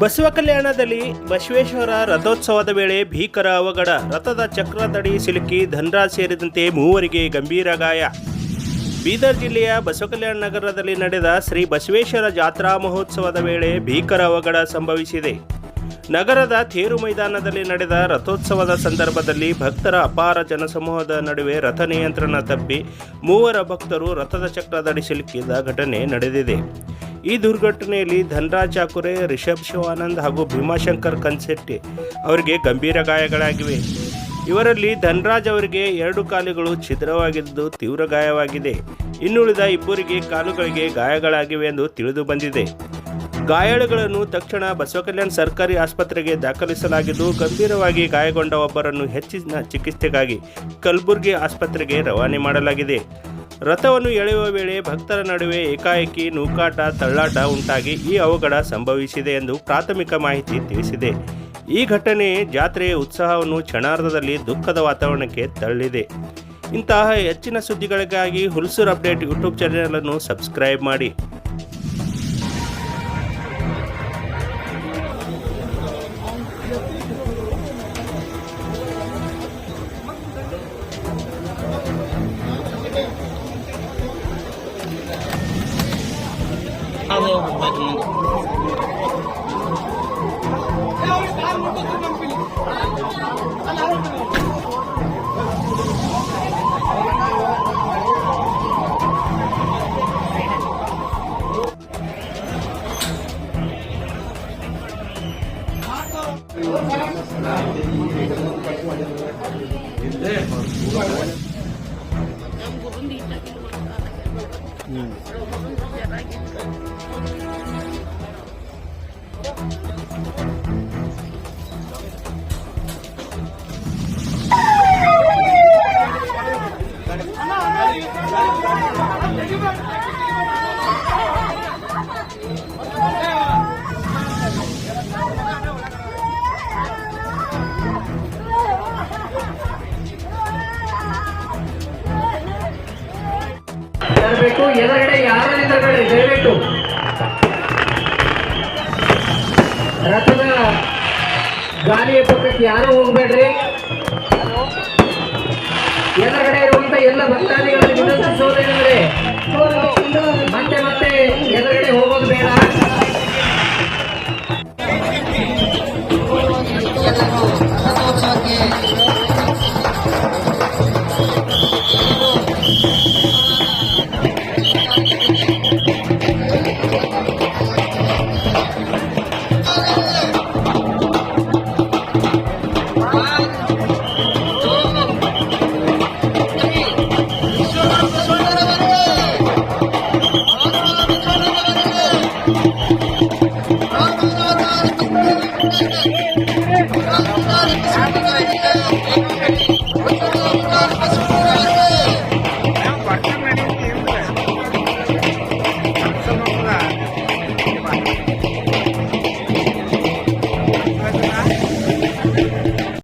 ಬಸವ ಕಲ್ಯಾಣದಲ್ಲಿ ಬಸವೇಶ್ವರ ರಥೋತ್ಸವದ ವೇಳೆ ಭೀಕರ ಅವಘಡ. ರಥದ ಚಕ್ರದಡಿ ಸಿಲುಕಿ ಧನರಾಜ್ ಸೇರಿದಂತೆ ಮೂವರಿಗೆ ಗಂಭೀರ ಗಾಯ. ಬೀದರ್ ಜಿಲ್ಲೆಯ ಬಸವಕಲ್ಯಾಣ ನಗರದಲ್ಲಿ ನಡೆದ ಶ್ರೀ ಬಸವೇಶ್ವರ ಜಾತ್ರಾ ಮಹೋತ್ಸವದ ವೇಳೆ ಭೀಕರ ಅವಘಡ ಸಂಭವಿಸಿದೆ. ನಗರದ ತೇರು ಮೈದಾನದಲ್ಲಿ ನಡೆದ ರಥೋತ್ಸವದ ಸಂದರ್ಭದಲ್ಲಿ ಭಕ್ತರ ಅಪಾರ ಜನಸಮೂಹದ ನಡುವೆ ರಥ ನಿಯಂತ್ರಣ ತಪ್ಪಿ ಮೂವರ ಭಕ್ತರು ರಥದ ಚಕ್ರದಡಿ ಸಿಲುಕಿದ ಘಟನೆ ನಡೆದಿದೆ. ಈ ದುರ್ಘಟನೆಯಲ್ಲಿ ಧನರಾಜ್ ಚಾಕುರೆ, ರಿಷಬ್ ಶಿವಾನಂದ್ ಹಾಗೂ ಭೀಮಾಶಂಕರ್ ಕನ್ಸೆಟ್ಟಿ ಅವರಿಗೆ ಗಂಭೀರ ಗಾಯಗಳಾಗಿವೆ. ಇವರಲ್ಲಿ ಧನರಾಜ್ ಅವರಿಗೆ 2 ಕಾಲುಗಳು ಛಿದ್ರವಾಗಿದ್ದು ತೀವ್ರ ಗಾಯವಾಗಿದೆ. ಇನ್ನುಳಿದ ಇಬ್ಬರಿಗೆ ಕಾಲುಗಳಿಗೆ ಗಾಯಗಳಾಗಿವೆ ಎಂದು ತಿಳಿದು ಬಂದಿದೆ. ಗಾಯಾಳುಗಳನ್ನು ತಕ್ಷಣ ಬಸವಕಲ್ಯಾಣ ಸರ್ಕಾರಿ ಆಸ್ಪತ್ರೆಗೆ ದಾಖಲಿಸಲಾಗಿದ್ದು, ಗಂಭೀರವಾಗಿ ಗಾಯಗೊಂಡ ಒಬ್ಬರನ್ನು ಹೆಚ್ಚಿನ ಚಿಕಿತ್ಸೆಗಾಗಿ ಕಲಬುರಗಿ ಆಸ್ಪತ್ರೆಗೆ ರವಾನೆ ಮಾಡಲಾಗಿದೆ. ರಥವನ್ನು ಎಳೆಯುವ ವೇಳೆ ಭಕ್ತರ ನಡುವೆ ಏಕಾಏಕಿ ನೂಕಾಟ, ತಳ್ಳಾಟ ಉಂಟಾಗಿ ಈ ಅವಘಡ ಸಂಭವಿಸಿದೆ ಎಂದು ಪ್ರಾಥಮಿಕ ಮಾಹಿತಿ ತಿಳಿಸಿದೆ. ಈ ಘಟನೆ ಜಾತ್ರೆಯ ಉತ್ಸಾಹವನ್ನು ಕ್ಷಣಾರ್ಧದಲ್ಲಿ ದುಃಖದ ವಾತಾವರಣಕ್ಕೆ ತಳ್ಳಿದೆ. ಇಂತಹ ಹೆಚ್ಚಿನ ಸುದ್ದಿಗಳಿಗಾಗಿ ಹುಲ್ಸೂರು ಅಪ್ಡೇಟ್ ಯೂಟ್ಯೂಬ್ ಚಾನೆಲ್ ಅನ್ನು ಸಬ್ಸ್ಕ್ರೈಬ್ ಮಾಡಿ. ತರಬೇಕು. ಎದುರುಗಡೆ ಯಾರು ನಿಂತಬೇಡಿ, ದಯವಿಟ್ಟು ರಥದ ಗಾಲಿಯ ಪಕ್ಕಕ್ಕೆ ಯಾರು ಹೋಗ್ಬೇಡ್ರಿ. ಎದುರುಗಡೆ ಇರುವಂತ ಎಲ್ಲ ಭಕ್ತಾದಿಗಳನ್ನು ವಿನಂತಿಸೋದೇನೆಂದ್ರೆ ಮತ್ತೆ ಮತ್ತೆ ಎದುರುಗಡೆ ಹೋಗೋದು ಬೇಡ. Thank you.